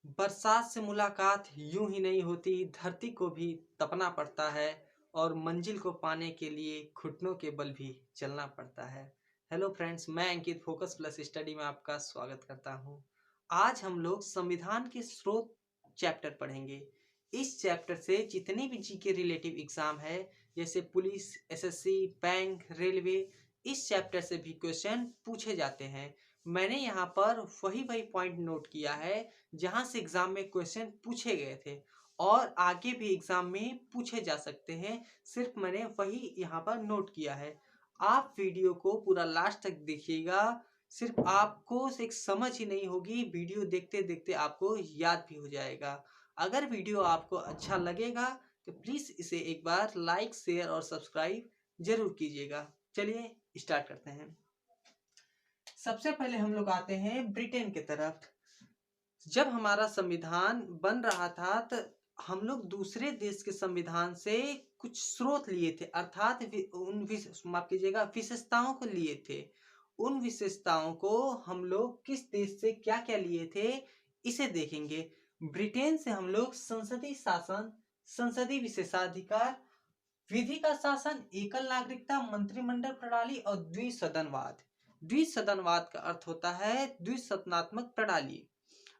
बरसात से मुलाकात यूं ही नहीं होती, धरती को भी तपना पड़ता है और मंजिल को पाने के लिए घुटनों के बल भी चलना पड़ता है। हेलो फ्रेंड्स, मैं अंकित फोकस प्लस स्टडी में आपका स्वागत करता हूं। आज हम लोग संविधान के स्रोत चैप्टर पढ़ेंगे। इस चैप्टर से जितने भी जीके रिलेटिव एग्जाम है, जैसे पुलिस, एसएससी, बैंक, रेलवे, इस चैप्टर से भी क्वेश्चन पूछे जाते हैं। मैंने यहाँ पर वही वही पॉइंट नोट किया है जहां से एग्जाम में क्वेश्चन पूछे गए थे और आगे भी एग्जाम में पूछे जा सकते हैं। सिर्फ मैंने वही यहाँ पर नोट किया है। आप वीडियो को पूरा लास्ट तक देखिएगा। सिर्फ आपको एक समझ ही नहीं होगी, वीडियो देखते देखते आपको याद भी हो जाएगा। अगर वीडियो आपको अच्छा लगेगा तो प्लीज इसे एक बार लाइक, शेयर और सब्सक्राइब जरूर कीजिएगा। चलिए स्टार्ट करते हैं। सबसे पहले हम लोग आते हैं ब्रिटेन की तरफ। जब हमारा संविधान बन रहा था तो हम लोग दूसरे देश के संविधान से कुछ स्रोत लिए थे, अर्थात माफ कीजिएगा, विशेषताओं को लिए थे। उन विशेषताओं को हम लोग किस देश से क्या क्या लिए थे इसे देखेंगे। ब्रिटेन से हम लोग संसदीय शासन, संसदीय विशेषाधिकार, विधि का शासन, एकल नागरिकता, मंत्रिमंडल प्रणाली और द्विसदनवाद। द्विसदनवाद का अर्थ होता है द्विसदनात्मक प्रणाली।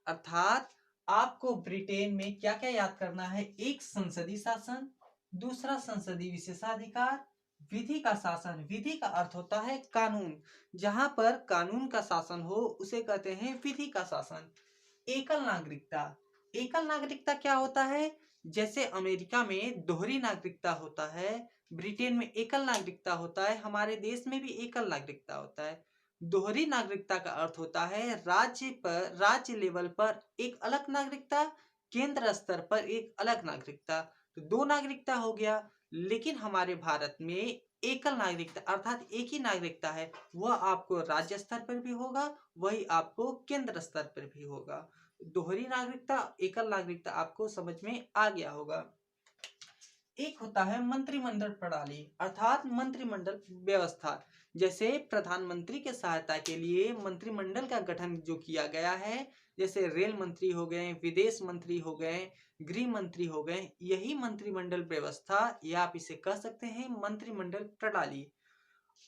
अर्थात आपको ब्रिटेन में क्या क्या याद करना है। एक, संसदीय शासन, दूसरा संसदीय विशेषाधिकार, विधि का शासन। विधि का अर्थ होता है कानून, जहां पर कानून का शासन हो उसे कहते हैं विधि का शासन। एकल नागरिकता। एकल नागरिकता क्या होता है? जैसे अमेरिका में दोहरी नागरिकता होता है, ब्रिटेन में एकल नागरिकता होता है, हमारे देश में भी एकल नागरिकता होता है। दोहरी नागरिकता का अर्थ होता है राज्य लेवल पर एक अलग नागरिकता, केंद्र स्तर पर एक अलग नागरिकता। तो दो नागरिकता हो गया। लेकिन हमारे भारत में एकल नागरिकता अर्थात एक ही नागरिकता है, वह आपको राज्य स्तर पर भी होगा, वही आपको केंद्र स्तर पर भी होगा। दोहरी नागरिकता, एकल नागरिकता आपको समझ में आ गया होगा। एक होता है मंत्रिमंडल प्रणाली, अर्थात मंत्रिमंडल व्यवस्था। जैसे प्रधानमंत्री के सहायता के लिए मंत्रिमंडल का गठन जो किया गया है, जैसे रेल मंत्री हो गए, विदेश मंत्री हो गए, गृह मंत्री हो गए, यही मंत्रिमंडल व्यवस्था या आप इसे कह सकते हैं मंत्रिमंडल प्रणाली।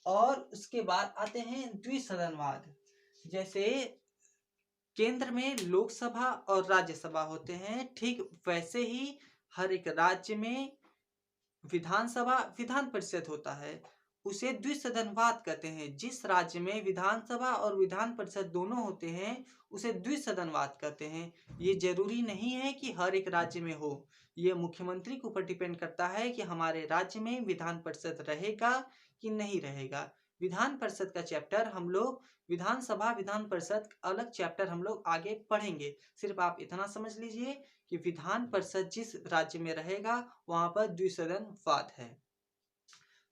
और उसके बाद आते हैं द्विसदनवाद। जैसे केंद्र में लोकसभा और राज्यसभा होते हैं, ठीक वैसे ही हर एक राज्य में विधानसभा, विधान परिषद होता है, उसे द्विसदनवाद कहते हैं। जिस राज्य में विधानसभा और विधान परिषद दोनों होते हैं उसे द्विसदनवाद कहते हैं। ये जरूरी नहीं है कि हर एक राज्य में हो, ये मुख्यमंत्री के ऊपर डिपेंड करता है कि हमारे राज्य में विधान परिषद रहेगा कि नहीं रहेगा। विधान परिषद का चैप्टर हम लोग, विधानसभा विधान परिषद अलग चैप्टर हम लोग आगे पढ़ेंगे। सिर्फ आप इतना समझ लीजिए कि विधान परिषद जिस राज्य में रहेगा वहां पर द्विसदनवाद है।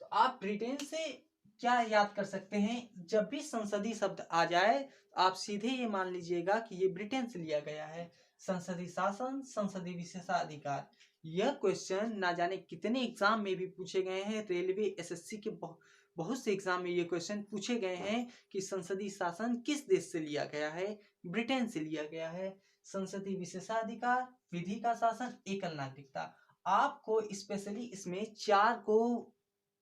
तो आप ब्रिटेन से क्या याद कर सकते हैं? जब भी संसदीय शब्द आ जाए आप सीधे ये मान लीजिएगा कि ये ब्रिटेन से लिया गया है। संसदीय शासन, संसदीय विशेषाधिकार, यह क्वेश्चन ना जाने कितने एग्जाम में भी पूछे गए हैं। रेलवे, एसएससी के बहुत से एग्जाम में ये क्वेश्चन पूछे गए हैं कि संसदीय शासन किस देश से लिया गया है? ब्रिटेन से लिया गया है। संसदीय विशेषाधिकार, विधि का शासन, एकल नागरिकता। आपको स्पेशली इसमें चार को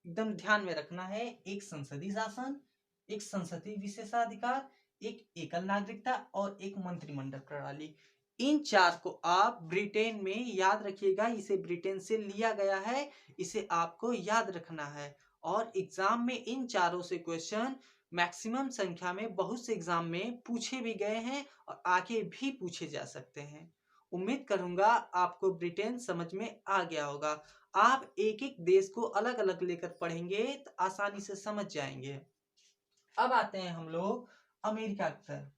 एकदम ध्यान में रखना है। एक संसदीय शासन, एक संसदीय विशेषाधिकार, एक एकल नागरिकता और एक मंत्रिमंडल प्रणाली। इन चार को आप ब्रिटेन में याद रखिएगा, इसे ब्रिटेन से लिया गया है, इसे आपको याद रखना है। और एग्जाम में इन चारों से क्वेश्चन मैक्सिमम संख्या में बहुत से एग्जाम में पूछे भी गए हैं और आगे भी पूछे जा सकते हैं। उम्मीद करूंगा आपको ब्रिटेन समझ में आ गया होगा। आप एक एक देश को अलग अलग लेकर पढ़ेंगे तो आसानी से समझ जाएंगे। अब आते हैं हम लोग अमेरिका की तरफ।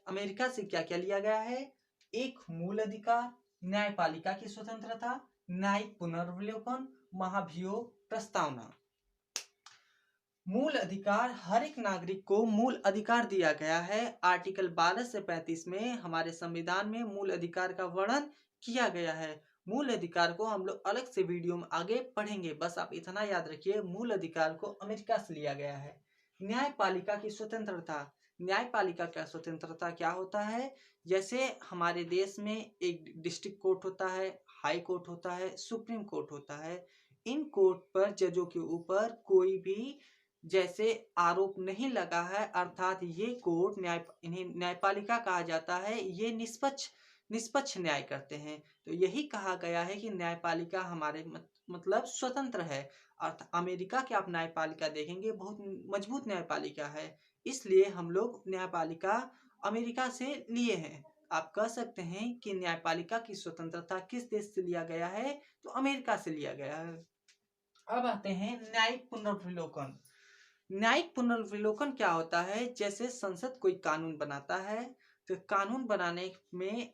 अमेरिका से क्या क्या लिया गया है? एक, मूल अधिकार, न्यायपालिका की स्वतंत्रता, न्यायिक पुनर्विलोकन, महाभियोग प्रस्तावना। मूल अधिकार, हर एक नागरिक को मूल अधिकार दिया गया है। आर्टिकल 12 से 35 में हमारे संविधान में मूल अधिकार का वर्णन किया गया है। मूल अधिकार को हम लोग अलग से वीडियो में आगे पढ़ेंगे, बस आप इतना याद रखिए, मूल अधिकार को अमेरिका से लिया गया है। न्यायपालिका की स्वतंत्रता, न्यायपालिका का स्वतंत्रता क्या होता है? जैसे हमारे देश में एक डिस्ट्रिक्ट कोर्ट होता है, हाई कोर्ट होता है, सुप्रीम कोर्ट होता है। इन कोर्ट पर जजों के ऊपर कोई भी जैसे आरोप नहीं लगा है, अर्थात ये कोर्ट इन्हें न्यायपालिका कहा जाता है। ये निष्पक्ष न्याय करते हैं। तो यही कहा गया है कि न्यायपालिका हमारे मतलब स्वतंत्र है। अमेरिका की आप न्यायपालिका देखेंगे, बहुत मजबूत न्यायपालिका है। इसलिए हम लोग न्यायपालिका अमेरिका से लिए हैं। आप कह सकते हैं कि न्यायपालिका की स्वतंत्रता किस देश से लिया गया है? तो अमेरिका से लिया गया है। अब आते हैं न्यायिक पुनर्विलोकन। न्यायिक पुनर्विलोकन क्या होता है? जैसे संसद कोई कानून बनाता है, तो कानून बनाने में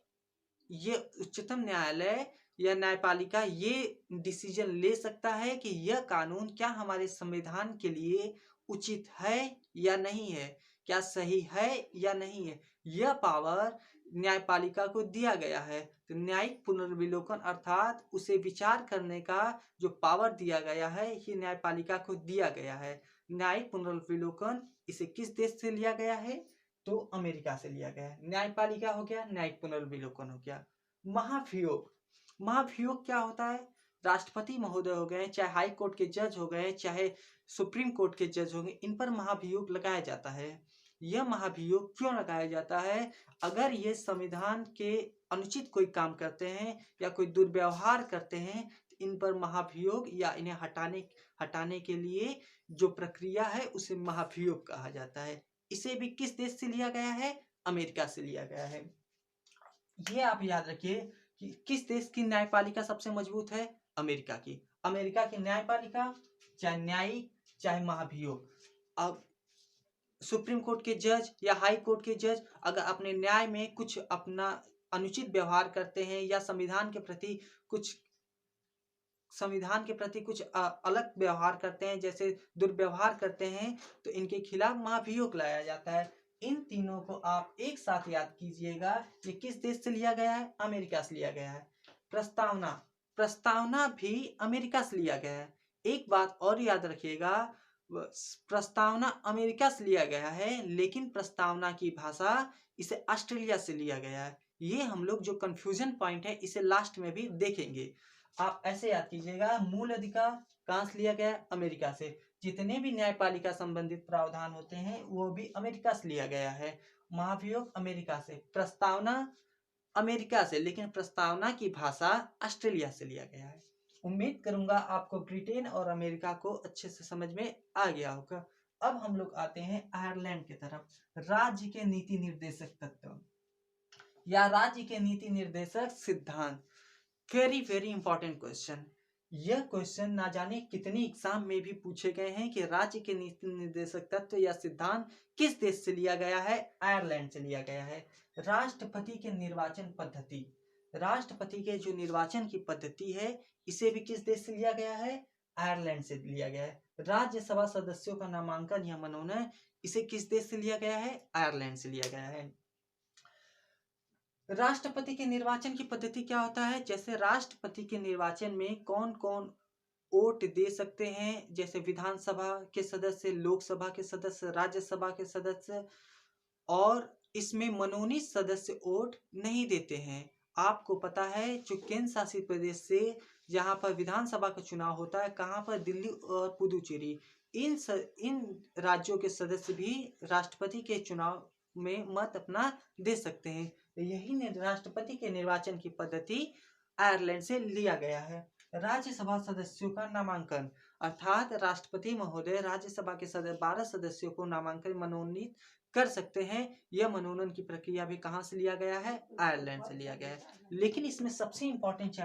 ये उच्चतम न्यायालय या न्यायपालिका ये डिसीजन ले सकता है कि यह कानून क्या हमारे संविधान के लिए उचित है या नहीं है, क्या सही है या नहीं है। यह पावर न्यायपालिका को दिया गया है। तो न्यायिक पुनर्विलोकन अर्थात उसे विचार करने का जो पावर दिया गया है, ये न्यायपालिका को दिया गया है। न्यायिक पुनर्विलोकन इसे किस देश से लिया गया है? तो अमेरिका से लिया गया है। न्यायपालिका हो गया, न्यायिक पुनर्विलोकन हो गया। महाभियोग, महाभियोग क्या होता है? राष्ट्रपति महोदय हो गए, चाहे हाई कोर्ट के जज हो गए, चाहे सुप्रीम कोर्ट के जज हो गए, इन पर महाभियोग लगाया जाता है। यह महाभियोग क्यों लगाया जाता है? अगर ये संविधान के अनुचित कोई काम करते हैं या कोई दुर्व्यवहार करते हैं, तो इन पर महाभियोग या इन्हें हटाने के लिए जो प्रक्रिया है उसे महाभियोग कहा जाता है। इसे भी किस देश से लिया गया है? अमेरिका से लिया गया है। ये आप याद रखिए कि किस देश की न्यायपालिका सबसे मजबूत है? अमेरिका की। अमेरिका की न्यायपालिका चाहे न्यायिक चाहे महाभियोग। अब सुप्रीम कोर्ट के जज या हाई कोर्ट के जज अगर अपने न्याय में कुछ अपना अनुचित व्यवहार करते हैं या संविधान के प्रति कुछ अलग व्यवहार करते हैं, जैसे दुर्व्यवहार करते हैं, तो इनके खिलाफ महाभियोग लाया जाता है। इन तीनों को आप एक साथ याद कीजिएगा। ये किस देश से लिया गया है? अमेरिका से लिया गया है। प्रस्तावना, प्रस्तावना भी अमेरिका से लिया गया है। एक बात और याद रखिएगा, प्रस्तावना अमेरिका से लिया गया है, लेकिन प्रस्तावना की भाषा इसे ऑस्ट्रेलिया से लिया गया है। ये हम लोग जो कंफ्यूजन पॉइंट है इसे लास्ट में भी देखेंगे। आप ऐसे याद कीजिएगा, मूल अधिकार कहाँ से लिया गया? अमेरिका से। जितने भी न्यायपालिका संबंधित प्रावधान होते हैं वो भी अमेरिका से लिया गया है। महाभियोग अमेरिका से, प्रस्तावना अमेरिका से, लेकिन प्रस्तावना की भाषा ऑस्ट्रेलिया से लिया गया है। उम्मीद करूंगा आपको ब्रिटेन और अमेरिका को अच्छे से समझ में आ गया होगा। अब हम लोग आते हैं आयरलैंड की तरफ। राज्य के नीति निर्देशक तत्व या राज्य के नीति निर्देशक सिद्धांत। Very very important question. यह क्वेश्चन ना जाने कितनी एग्जाम में भी पूछे गए हैं कि राज्य के नीति निर्देशक तत्व या सिद्धांत किस देश से लिया गया है? आयरलैंड से लिया गया है। राष्ट्रपति के निर्वाचन पद्धति, राष्ट्रपति के जो निर्वाचन की पद्धति है इसे भी किस देश से लिया गया है? आयरलैंड से लिया गया है। राज्यसभा सदस्यों का नामांकन या मनोनयन, इसे किस देश से लिया गया है? आयरलैंड से लिया गया है। राष्ट्रपति के निर्वाचन की पद्धति क्या होता है? जैसे राष्ट्रपति के निर्वाचन में कौन कौन वोट दे सकते हैं, जैसे विधानसभा के सदस्य, लोकसभा के सदस्य, राज्यसभा के सदस्य, और इसमें मनोनीत सदस्य वोट नहीं देते हैं। आपको पता है जो केंद्र शासित प्रदेश से जहां पर विधानसभा का चुनाव होता है, कहां पर? दिल्ली और पुदुचेरी। इन राज्यों के सदस्य भी राष्ट्रपति के चुनाव में मत अपना दे सकते हैं। यही राष्ट्रपति के निर्वाचन की पद्धति आयरलैंड से लिया गया है। राज्यसभा सदस्यों का नामांकन, अर्थात राष्ट्रपति महोदय राज्यसभा के 12 सदस्यों को नामांकन मनोनीत कर सकते हैं। यह मनोनयन की प्रक्रिया भी कहाँ से लिया गया है? आयरलैंड से लिया गया है। लेकिन इसमें सबसे इंपॉर्टेंट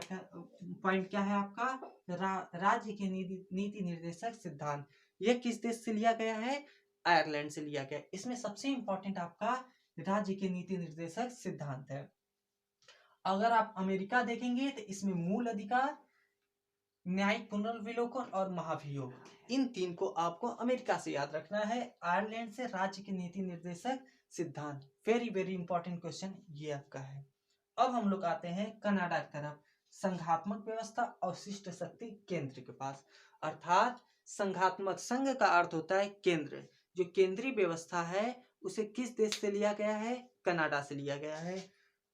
पॉइंट क्या है आपका? राज्य के नीति निर्देशक सिद्धांत, यह किस देश से लिया गया है? आयरलैंड से लिया गया। इसमें सबसे इंपॉर्टेंट आपका राज्य के नीति निर्देशक सिद्धांत है। अगर आप अमेरिका देखेंगे तो इसमें मूल अधिकार, न्यायिक पुनर्विलोकन और महाभियोग, इन तीन को आपको अमेरिका से याद रखना है। आयरलैंड से राज्य के नीति निर्देशक सिद्धांत। वेरी वेरी इंपॉर्टेंट क्वेश्चन ये आपका है। अब हम लोग आते हैं कनाडा की तरफ। संघात्मक व्यवस्था और शिष्ट शक्ति केंद्र के पास, अर्थात संघात्मक, संघ का अर्थ होता है केंद्र। जो केंद्रीय व्यवस्था है उसे किस देश से लिया गया है? कनाडा से लिया गया है।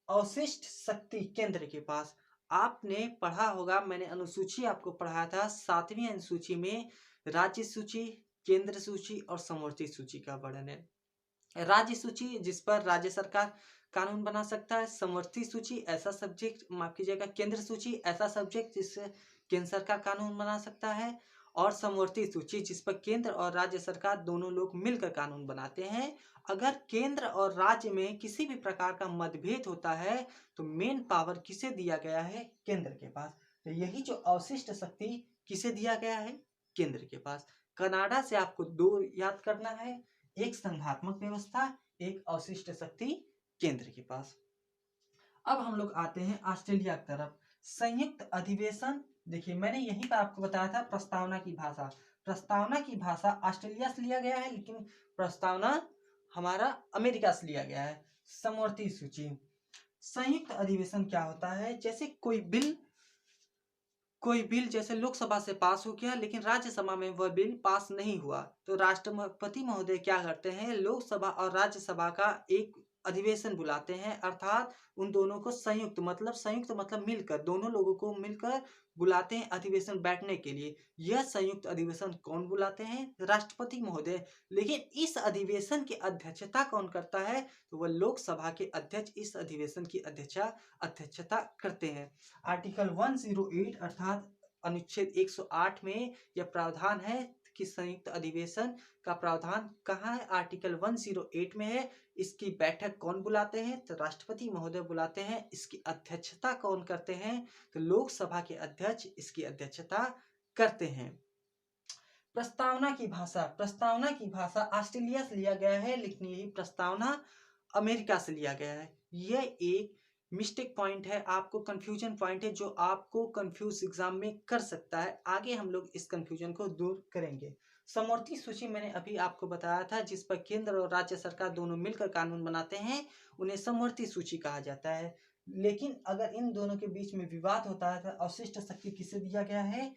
अवशिष्ट शक्ति केंद्र के पास, आपने पढ़ा होगा, मैंने अनुसूची आपको पढ़ाया था 7वीं अनुसूची में राज्य सूची, केंद्र सूची और समवर्ती सूची का वर्णन है। राज्य सूची जिस पर राज्य सरकार कानून बना सकता है, समवर्ती सूची ऐसा सब्जेक्ट, माफ कीजिएगा, केंद्र सूची ऐसा सब्जेक्ट जिससे केंद्र सरकार कानून बना सकता है, और समवर्ती सूची जिस पर केंद्र और राज्य सरकार दोनों लोग मिलकर कानून बनाते हैं। अगर केंद्र और राज्य में किसी भी प्रकार का मतभेद होता है तो मेन पावर किसे दिया गया है? केंद्र के पास। तो यही जो अवशिष्ट शक्ति किसे दिया गया है? केंद्र के पास। कनाडा से आपको दो याद करना है, एक संघात्मक व्यवस्था, एक अवशिष्ट शक्ति केंद्र के पास। अब हम लोग आते हैं ऑस्ट्रेलिया की तरफ। संयुक्त अधिवेशन, देखिए मैंने यहीं पर आपको बताया था प्रस्तावना की भाषा। प्रस्तावना की भाषा ऑस्ट्रेलिया से लिया गया है, लेकिन प्रस्तावना हमारा अमेरिका से लिया गया है। समवर्ती सूची। संयुक्त अधिवेशन क्या होता है? जैसे कोई बिल जैसे लोकसभा से पास हो गया लेकिन राज्यसभा में वह बिल पास नहीं हुआ, तो राष्ट्रपति महोदय क्या करते हैं? लोकसभा और राज्यसभा का एक अधिवेशन बुलाते हैं, अर्थात उन दोनों को संयुक्त मतलब मिलकर, दोनों लोगों को मिलकर बुलाते हैं अधिवेशन बैठने के लिए। यह संयुक्त अधिवेशन कौन बुलाते हैं? राष्ट्रपति महोदय। लेकिन इस अधिवेशन की अध्यक्षता कौन करता है? तो वह लोकसभा के अध्यक्ष इस अधिवेशन की अध्यक्षता करते हैं। आर्टिकल 108 अर्थात अनुच्छेद 108 में यह प्रावधान है कि संयुक्त अधिवेशन का प्रावधान कहाँ है? आर्टिकल 108 में है। इसकी बैठक कौन बुलाते हैं? तो राष्ट्रपति महोदय बुलाते हैं। इसकी अध्यक्षता कौन करते हैं? तो लोकसभा के अध्यक्ष इसकी अध्यक्षता करते हैं। प्रस्तावना की भाषा ऑस्ट्रेलिया से लिया गया है, लेकिन यही प्रस्तावना अमेरिका से लिया गया है। यह एक मिस्टेक पॉइंट है, आपको कंफ्यूजन पॉइंट है, जो आपको कंफ्यूज एग्जाम में कर सकता है। आगे हम लोग इस कंफ्यूजन को दूर करेंगे। समवर्ती सूची मैंने अभी आपको बताया था, जिस पर केंद्र और राज्य सरकार दोनों मिलकर कानून बनाते हैं, उन्हें समवर्ती सूची कहा जाता है। लेकिन अगर इन दोनों के बीच में विवाद होता है तो अवशिष्ट शक्ति किसे दिया गया है?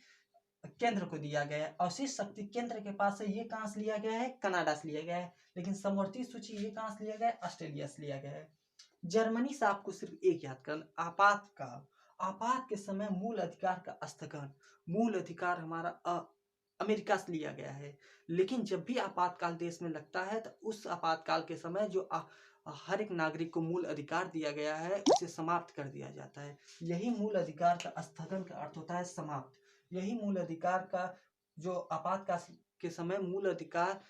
केंद्र को दिया गया है। अवशिष्ट शक्ति केंद्र के पास है, ये कहां से लिया गया है? कनाडा से लिया गया है। लेकिन समवर्ती सूची ये कहां से लिया गया है? ऑस्ट्रेलिया से लिया गया है। जर्मनी से आपको सिर्फ एक याद करना, आपातकाल। आपात के समय मूल अधिकार का स्थगन, मूल अधिकार हमारा अमेरिका से लिया गया है। लेकिन जब भी आपातकाल देश में लगता है तो उस आपातकाल के समय जो हर एक नागरिक को मूल अधिकार दिया गया है उसे समाप्त कर दिया जाता है। यही मूल अधिकार का स्थगन का अर्थ होता है समाप्त। यही मूल अधिकार का जो आपातकाल के समय मूल अधिकार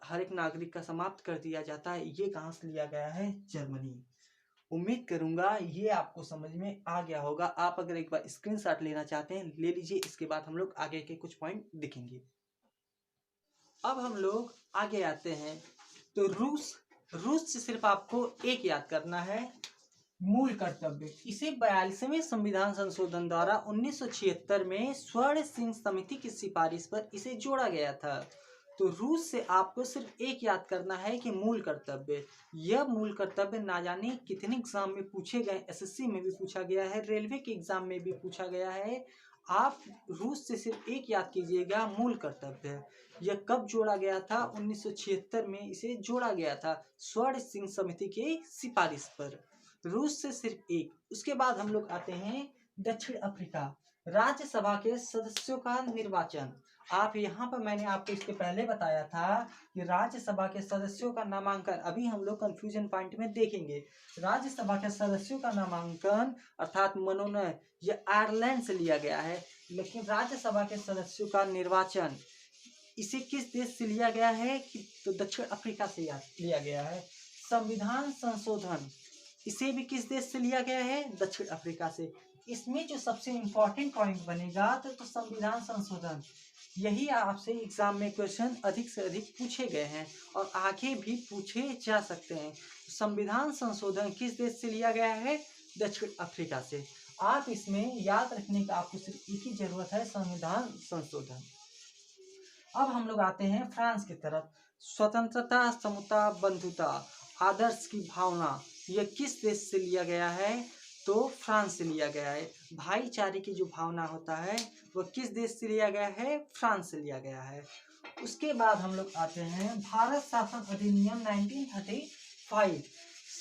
हर एक नागरिक का समाप्त कर दिया जाता है, ये कहाँ से लिया गया है? जर्मनी। उम्मीद करूंगा ये आपको समझ में आ गया होगा। आप अगर एक बार स्क्रीनशॉट लेना चाहते हैं ले लीजिए, इसके बाद हम लोग आगे के कुछ पॉइंट देखेंगे। अब हम लोग आगे आते हैं तो रूस से सिर्फ आपको एक याद करना है, मूल कर्तव्य। इसे 42वें संविधान संशोधन द्वारा 1976 में स्वर्ण सिंह समिति की सिफारिश पर इसे जोड़ा गया था। तो रूस से आपको सिर्फ एक याद करना है कि मूल कर्तव्य। यह मूल कर्तव्य ना जाने कितने एग्जाम में पूछे गए, एसएससी में भी पूछा गया है, रेलवे के एग्जाम में भी पूछा गया है। आप रूस से सिर्फ एक याद कीजिएगा, मूल कर्तव्य। यह कब जोड़ा गया था? 1976 में इसे जोड़ा गया था स्वर्ण सिंह समिति की सिफारिश पर। रूस से सिर्फ एक। उसके बाद हम लोग आते हैं दक्षिण अफ्रीका। राज्यसभा के सदस्यों का निर्वाचन। आप यहाँ पर मैंने आपको इसके पहले बताया था कि राज्यसभा के सदस्यों का नामांकन, अभी हम लोग कंफ्यूजन पॉइंट में देखेंगे। राज्यसभा के सदस्यों का नामांकन अर्थात मनोनयन यह आयरलैंड से लिया गया है, लेकिन राज्यसभा के सदस्यों का निर्वाचन इसे किस देश से लिया गया है? तो दक्षिण अफ्रीका से लिया गया है। संविधान संशोधन इसे भी किस देश से लिया गया है? दक्षिण अफ्रीका से। इसमें जो सबसे इंपॉर्टेंट पॉइंट बनेगा तो संविधान संशोधन, यही आपसे एग्जाम में क्वेश्चन अधिक से अधिक पूछे गए हैं और आगे भी पूछे जा सकते हैं। संविधान संशोधन किस देश से लिया गया है? दक्षिण अफ्रीका से। आप इसमें याद रखने का आपको सिर्फ एक ही जरूरत है, संविधान संशोधन। अब हम लोग आते हैं फ्रांस की तरफ। स्वतंत्रता, समता, बंधुता, आदर्श की भावना, यह किस देश से लिया गया है? तो फ्रांस से लिया गया है। भाईचारे की जो भावना होता है वह किस देश से लिया गया है? फ्रांस से लिया गया है। उसके बाद हम लोग आते हैं भारत शासन अधिनियम 1935।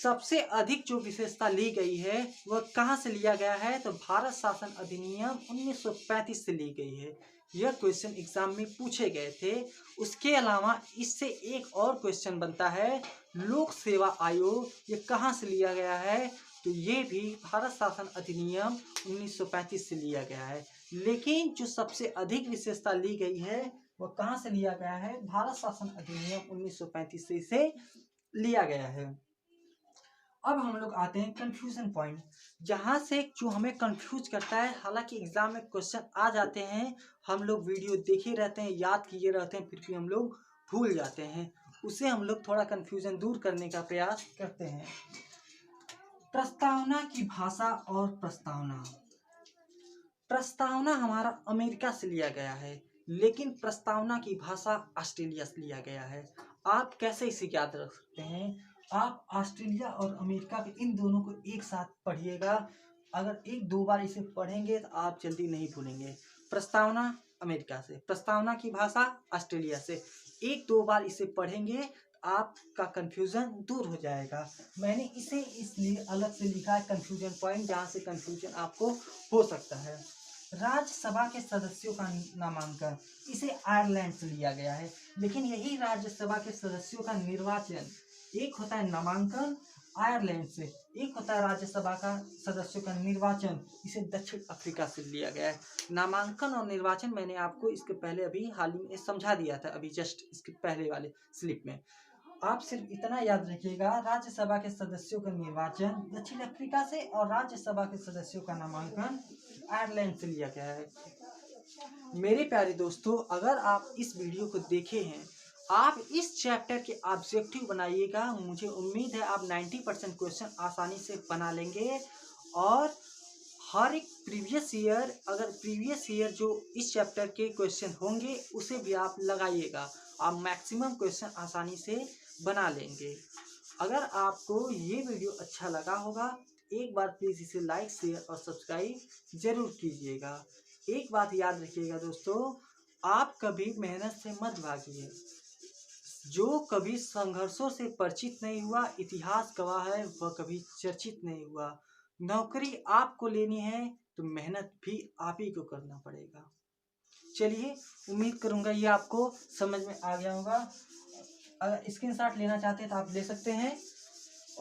सबसे अधिक जो विशेषता ली गई है वह कहाँ से लिया गया है? तो भारत शासन अधिनियम 1935 से ली गई है। यह क्वेश्चन एग्जाम में पूछे गए थे। उसके अलावा इससे एक और क्वेश्चन बनता है, लोक सेवा आयोग ये कहाँ से लिया गया है? तो ये भी भारत शासन अधिनियम 1935 से लिया गया है। लेकिन जो सबसे अधिक विशेषता ली गई है वह कहाँ से लिया गया है? भारत शासन अधिनियम 1935 से इसे लिया गया है। अब हम लोग आते हैं कंफ्यूजन पॉइंट, जहां से जो हमें कंफ्यूज करता है। हालांकि एग्जाम में क्वेश्चन आ जाते हैं, हम लोग वीडियो देखे रहते हैं, याद किए रहते हैं, फिर भी हम लोग भूल जाते हैं। उसे हम लोग थोड़ा कंफ्यूजन दूर करने का प्रयास करते हैं। प्रस्तावना की भाषा और प्रस्तावना। प्रस्तावना हमारा अमेरिका से लिया गया है, लेकिन प्रस्तावना की भाषा ऑस्ट्रेलिया से लिया गया है। आप कैसे इसे याद रख सकते हैं? आप ऑस्ट्रेलिया और अमेरिका के इन दोनों को एक साथ पढ़िएगा। अगर एक दो बार इसे पढ़ेंगे तो आप जल्दी नहीं भूलेंगे। प्रस्तावना अमेरिका से, प्रस्तावना की भाषा ऑस्ट्रेलिया से। एक दो बार इसे पढ़ेंगे आपका कंफ्यूजन दूर हो जाएगा। मैंने इसे इसलिए अलग से लिखा है कंफ्यूजन पॉइंट, जहाँ से कंफ्यूजन आपको हो सकता है। राज्यसभा के सदस्यों का नामांकन, इसे आयरलैंड से लिया गया है, लेकिन यही राज्यसभा के सदस्यों का निर्वाचन, एक होता है नामांकन आयरलैंड से, एक होता है राज्यसभा का सदस्यों का निर्वाचन, इसे दक्षिण अफ्रीका से लिया गया है। नामांकन और निर्वाचन मैंने आपको इसके पहले अभी हाल ही में समझा दिया था, अभी जस्ट इसके पहले वाले स्लिप में। आप सिर्फ इतना याद रखिएगा, राज्यसभा के सदस्यों का निर्वाचन दक्षिण अफ्रीका से और राज्यसभा के सदस्यों का नामांकन आयरलैंड से लिया गया है। मेरे प्यारे दोस्तों, अगर आप इस वीडियो को देखे हैं, आप इस चैप्टर के ऑब्जेक्टिव बनाइएगा। मुझे उम्मीद है आप 90% क्वेश्चन आसानी से बना लेंगे। और हर एक प्रीवियस ईयर, अगर प्रीवियस ईयर जो इस चैप्टर के क्वेश्चन होंगे उसे भी आप लगाइएगा, आप मैक्सिमम क्वेश्चन आसानी से बना लेंगे। अगर आपको ये वीडियो अच्छा लगा होगा, एक बार प्लीज़ इसे लाइक, शेयर और सब्सक्राइब जरूर कीजिएगा। एक बात याद रखिएगा दोस्तों, आप कभी मेहनत से मत भागिए। जो कभी संघर्षों से परिचित नहीं हुआ, इतिहास गवाह है, वह कभी चर्चित नहीं हुआ। नौकरी आपको लेनी है तो मेहनत भी आप ही को करना पड़ेगा। चलिए, उम्मीद करूंगा ये आपको समझ में आ गया होगा। अगर स्क्रीनशॉट लेना चाहते हैं तो आप ले सकते हैं।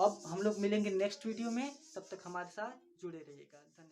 अब हम लोग मिलेंगे नेक्स्ट वीडियो में, तब तक हमारे साथ जुड़े रहिएगा। धन्यवाद।